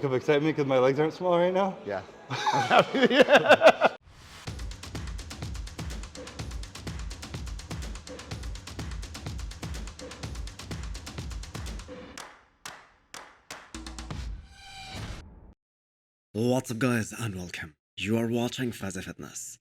Of excitement because my legs aren't small right now? Yeah. What's up guys and welcome. You are watching Fuzzy Fitness.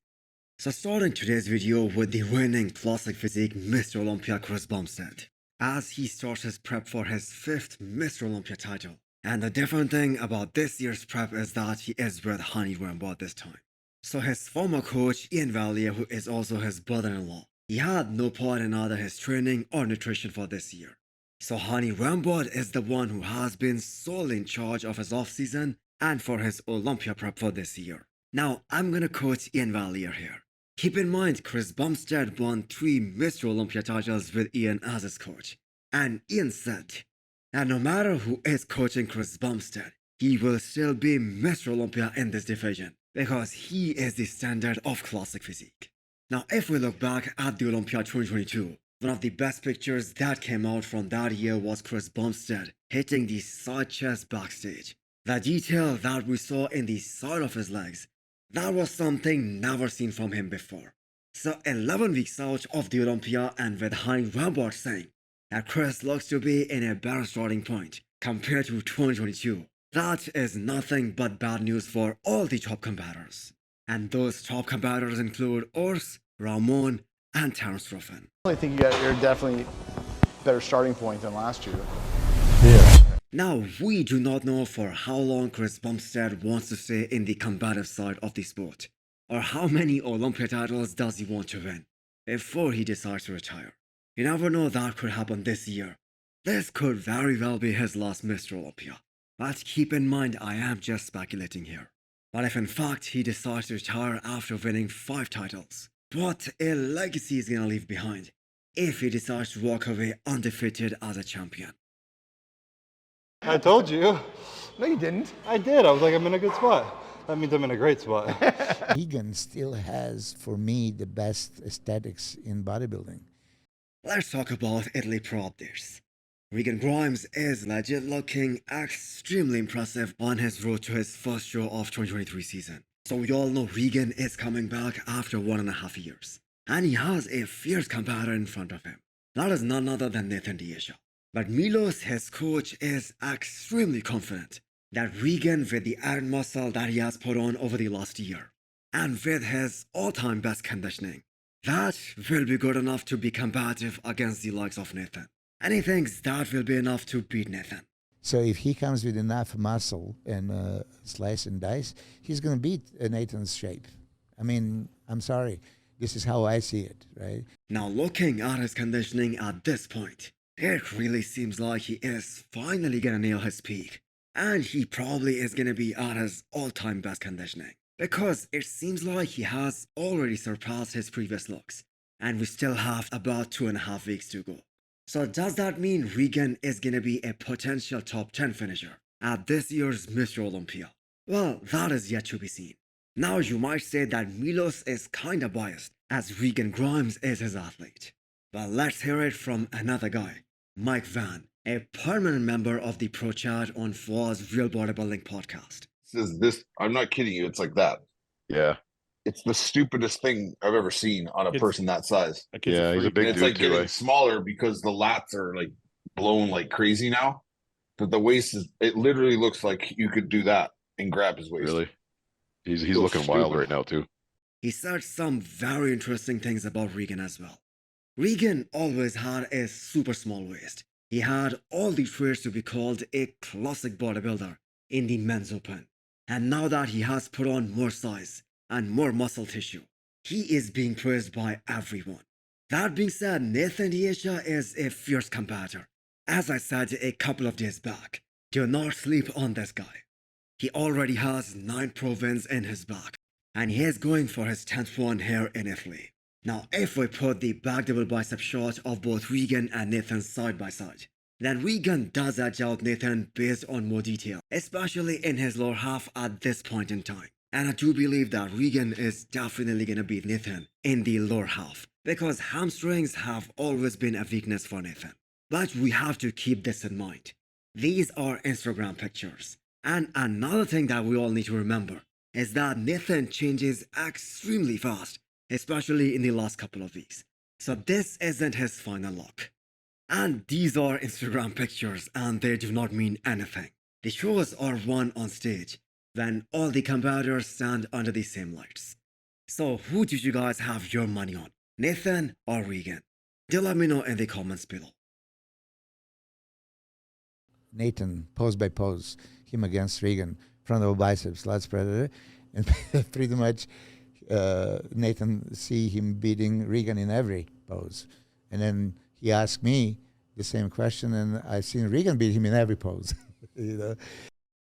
So starting today's video with the reigning classic physique Mr. Olympia Chris Bumstead, as he starts his prep for his 5th Mr. Olympia title. And the different thing about this year's prep is that he is with Hany Rambod this time. So his former coach Ian Valier, who is also his brother-in-law, he had no part in either his training or nutrition for this year. So Hany Rambod is the one who has been solely in charge of his off-season and for his Olympia prep for this year. Now, I'm gonna quote Ian Valier here. Keep in mind, Chris Bumstead won 3 Mr. Olympia titles with Ian as his coach. And Ian said, and no matter who is coaching Chris Bumstead, he will still be Mr. Olympia in this division because he is the standard of classic physique. Now, if we look back at the Olympia 2022, one of the best pictures that came out from that year was Chris Bumstead hitting the side chest backstage. The detail that we saw in the side of his legs, that was something never seen from him before. So 11 weeks out of the Olympia and with Hany Rambod saying that Chris looks to be in a better starting point compared to 2022. That is nothing but bad news for all the top competitors. And those top competitors include Urs, Ramon, and Terence Ruffin. I think you're definitely better starting point than last year. Now, we do not know for how long Chris Bumstead wants to stay in the combative side of the sport, or how many Olympia titles does he want to win before he decides to retire. You never know, that could happen this year. This could very well be his last Mr. Olympia. But keep in mind, I am just speculating here. But if in fact he decides to retire after winning 5 titles, what a legacy he's gonna leave behind if he decides to walk away undefeated as a champion. I told you. No, you didn't. I did. I was like, I'm in a good spot. That means I'm in a great spot. Regan still has, for me, the best aesthetics in bodybuilding. Let's talk about Italy Pro Updates. Regan Grimes is legit looking extremely impressive on his road to his first show of 2023 season. So we all know Regan is coming back after 1.5 years. And he has a fierce competitor in front of him. That is none other than Asha. But Milos, his coach, is extremely confident that Regan, with the added muscle that he has put on over the last year, and with his all-time best conditioning, that will be good enough to be competitive against the likes of Nathan. And he thinks that will be enough to beat Nathan. So if he comes with enough muscle and slice and dice, he's going to beat Nathan's shape. I mean, I'm sorry. This is how I see it, right? Now looking at his conditioning at this point, it really seems like he is finally gonna nail his peak. And he probably is gonna be at his all-time best conditioning. Because it seems like he has already surpassed his previous looks. And we still have about 2.5 weeks to go. So does that mean Regan is gonna be a potential top 10 finisher at this year's Mr. Olympia? Well, that is yet to be seen. Now you might say that Milos is kinda biased as Regan Grimes is his athlete. But let's hear it from another guy, Mike Van, a permanent member of the Pro Chat on FOA's Real Bodybuilding podcast. This, I'm not kidding you, it's like that. Yeah. It's the stupidest thing I've ever seen on a person that size. Yeah, he's a big And it's dude like too. getting smaller because the lats are like blown like crazy now. But the waist is, it literally looks like you could do that and grab his waist. Really? He's So looking wild stupid. right now too. He said some very interesting things about Regan as well. Regan always had a super small waist. He had all the traits to be called a classic bodybuilder in the men's open. And now that he has put on more size and more muscle tissue, he is being praised by everyone. That being said, Nathan Asha is a fierce competitor. As I said a couple of days back, do not sleep on this guy. He already has 9 pro wins in his back, and he is going for his 10th one here in Italy. Now, if we put the back double bicep shot of both Regan and Nathan side by side, then Regan does edge out Nathan based on more detail, especially in his lower half at this point in time. And I do believe that Regan is definitely gonna beat Nathan in the lower half, because hamstrings have always been a weakness for Nathan. But we have to keep this in mind. These are Instagram pictures. And another thing that we all need to remember is that Nathan changes extremely fast, especially in the last couple of weeks. So this isn't his final look. And these are Instagram pictures and they do not mean anything. The shows are won on stage when all the competitors stand under the same lights. So who do you guys have your money on, Nathan or Regan? Do let me know in the comments below. Nathan, pose by pose, him against Regan, front of biceps, lat spreader, and pretty much Nathan see him beating Regan in every pose. And then he asked me the same question, and I've seen Regan beat him in every pose. You know?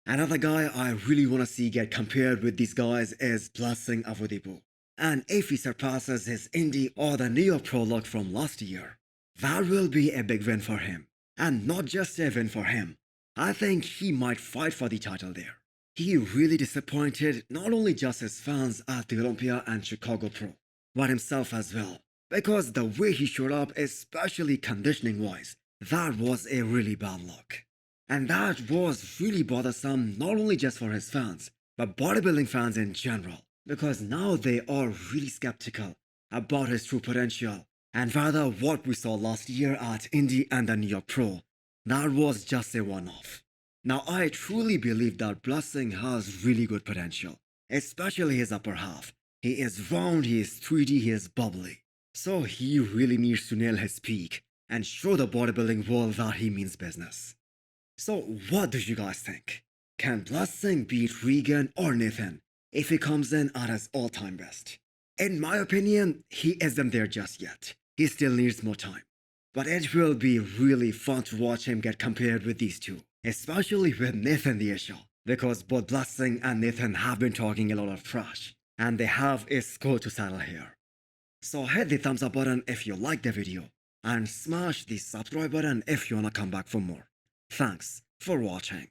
Another guy I really want to see get compared with these guys is Awodibu. And if he surpasses his Indie or the New York Pro look from last year, that will be a big win for him. And not just a win for him, I think he might fight for the title there. He really disappointed not only just his fans at the Olympia and Chicago Pro, but himself as well. Because the way he showed up, especially conditioning wise, that was a really bad look. And that was really bothersome not only just for his fans, but bodybuilding fans in general. Because now they are really skeptical about his true potential. And rather what we saw last year at Indy and the New York Pro, that was just a one-off. Now I truly believe that Blessing has really good potential, especially his upper half. He is round, he is 3D, he is bubbly. So he really needs to nail his peak and show the bodybuilding world that he means business. So what do you guys think? Can Blessing beat Regan or Nathan if he comes in at his all-time best? In my opinion, he isn't there just yet. He still needs more time. But it will be really fun to watch him get compared with these two, especially with Nathan the Asha, because both Blessing and Nathan have been talking a lot of trash, and they have a score to settle here. So hit the thumbs up button if you liked the video, and smash the subscribe button if you wanna come back for more. Thanks for watching.